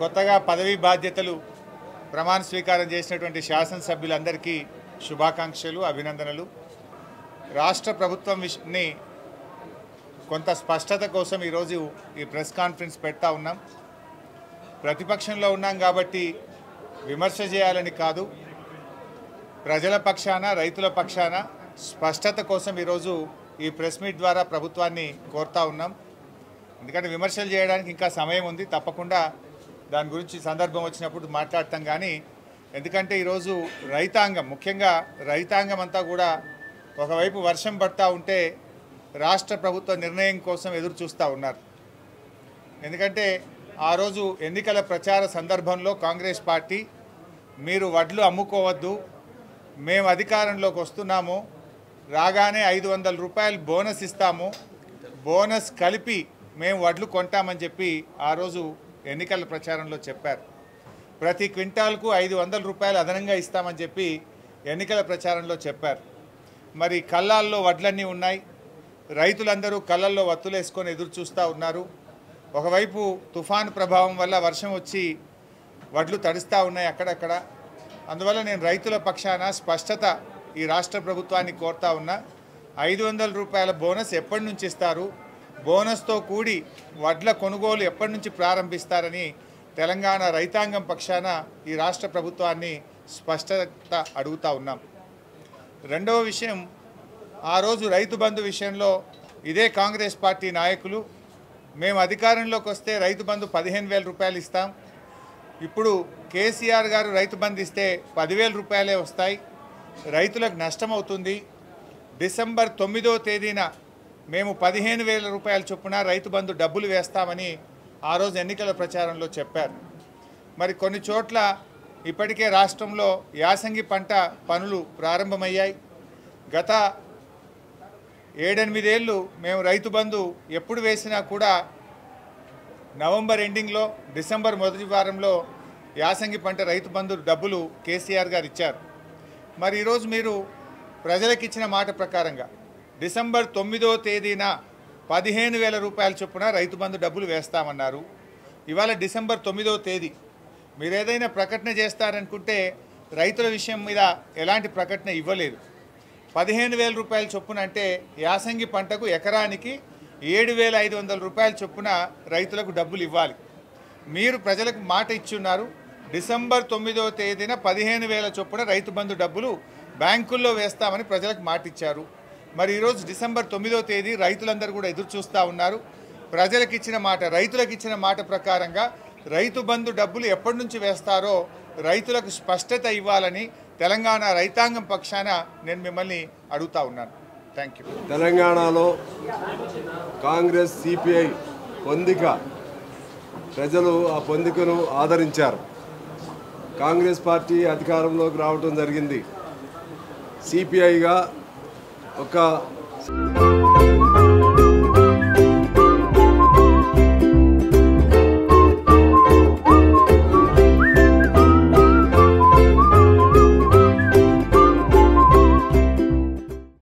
కొత్తగా పదవీ బాధ్యతలు ప్రమాణ స్వీకారం చేసినటువంటి శాసనసభ్యులందరికీ శుభాకాంక్షలు, అభినందనలు. రాష్ట్ర ప్రభుత్వంని కొంత స్పష్టత కోసం ఈరోజు ఈ ప్రెస్ కాన్ఫరెన్స్ పెడతా ఉన్నాం. ప్రతిపక్షంలో ఉన్నాం కాబట్టి విమర్శ చేయాలని కాదు, ప్రజల పక్షాన, రైతుల పక్షాన స్పష్టత కోసం ఈరోజు ఈ ప్రెస్ మీట్ ద్వారా ప్రభుత్వాన్ని కోరుతా ఉన్నాం. ఎందుకంటే విమర్శలు చేయడానికి ఇంకా సమయం ఉంది, తప్పకుండా దాని గురించి సందర్భం వచ్చినప్పుడు మాట్లాడతాం. కానీ ఎందుకంటే ఈరోజు రైతాంగం, ముఖ్యంగా రైతాంగం అంతా కూడా ఒకవైపు వర్షం పడతా ఉంటే రాష్ట్ర ప్రభుత్వ నిర్ణయం కోసం ఎదురు చూస్తూ ఉన్నారు. ఎందుకంటే ఆ రోజు ఎన్నికల ప్రచార సందర్భంలో కాంగ్రెస్ పార్టీ మీరు వడ్లు అమ్ముకోవద్దు, మేము అధికారంలోకి వస్తున్నాము, రాగానే 500 రూపాయలు బోనస్ ఇస్తాము, బోనస్ కలిపి మేము వడ్లు కొంటామని చెప్పి ఆ రోజు ఎన్నికల ప్రచారంలో చెప్పారు. ప్రతి క్వింటాల్కు 500 రూపాయలు అదనంగా ఇస్తామని చెప్పి ఎన్నికల ప్రచారంలో చెప్పారు. మరి కళ్ళాల్లో వడ్లన్నీ ఉన్నాయి, రైతులందరూ కళ్ళల్లో వత్తులేసుకొని ఎదురు చూస్తూ ఉన్నారు. ఒకవైపు తుఫాను ప్రభావం వల్ల వర్షం వచ్చి వడ్లు తడుస్తూ ఉన్నాయి అక్కడక్కడ. అందువల్ల నేను రైతుల పక్షాన స్పష్టత ఈ రాష్ట్ర ప్రభుత్వాన్ని కోరుతా ఉన్నా. 500 రూపాయల బోనస్ ఎప్పటి నుంచి ఇస్తారు, బోనస్తో కూడి వడ్ల కొనుగోలు ఎప్పటి నుంచి ప్రారంభిస్తారని తెలంగాణ రైతాంగం పక్షాన ఈ రాష్ట్ర ప్రభుత్వాన్ని స్పష్టత అడుగుతూ ఉన్నాం. రెండవ విషయం, ఆ రోజు రైతు బంధు విషయంలో ఇదే కాంగ్రెస్ పార్టీ నాయకులు మేము అధికారంలోకి వస్తే రైతు బంధు 15,000 రూపాయలు ఇస్తాం, ఇప్పుడు కేసీఆర్ గారు రైతు బంధు ఇస్తే 10,000 రూపాయలే వస్తాయి, రైతులకు నష్టం అవుతుంది, డిసెంబర్ 9వ తేదీన మేము 15,000 రూపాయల చొప్పున రైతు బంధు డబ్బులు వేస్తామని ఆ రోజు ఎన్నికల ప్రచారంలో చెప్పారు. మరి కొన్ని చోట్ల ఇప్పటికే రాష్ట్రంలో యాసంగి పంట పనులు ప్రారంభమయ్యాయి. గత 7-8 ఏళ్ళు మేము రైతు బంధు ఎప్పుడు వేసినా కూడా నవంబర్ ఎండింగ్లో, డిసెంబర్ మొదటి వారంలో యాసంగి పంట రైతు బంధు డబ్బులు కేసీఆర్ గారు ఇచ్చారు. మరి ఈరోజు మీరు ప్రజలకు ఇచ్చిన మాట ప్రకారంగా డిసెంబర్ 9వ తేదీన 15,000 రూపాయల చొప్పున రైతు బంధు డబ్బులు వేస్తామన్నారు. ఇవాళ డిసెంబర్ 9వ తేదీ. మీరు ఏదైనా ప్రకటన చేస్తారనుకుంటే రైతుల విషయం మీద ఎలాంటి ప్రకటన ఇవ్వలేదు. 15,000 రూపాయల చొప్పున అంటే యాసంగి పంటకు ఎకరానికి 7,500 రూపాయల చొప్పున రైతులకు డబ్బులు ఇవ్వాలి. మీరు ప్రజలకు మాట ఇచ్చున్నారు, డిసెంబర్ 9వ తేదీన 15,000 చొప్పున రైతు బంధు డబ్బులు బ్యాంకుల్లో వేస్తామని ప్రజలకు మాట ఇచ్చారు. మరి ఈరోజు డిసెంబర్ 9వ తేదీ రైతులందరూ కూడా ఎదురు చూస్తూ ఉన్నారు. ప్రజలకు ఇచ్చిన మాట, రైతులకు ఇచ్చిన మాట ప్రకారంగా రైతు బంధు డబ్బులు ఎప్పటి నుంచి వేస్తారో రైతులకు స్పష్టత ఇవ్వాలని తెలంగాణ రైతాంగం పక్షాన నేను మిమ్మల్ని అడుగుతా ఉన్నాను. Thank you. తెలంగాణలో కాంగ్రెస్ సిపిఐ పొందిక, ప్రజలు ఆ పొందికను ఆదరించారు. కాంగ్రెస్ పార్టీ అధికారంలోకి రావడం జరిగింది. సిపిఐగా ఒక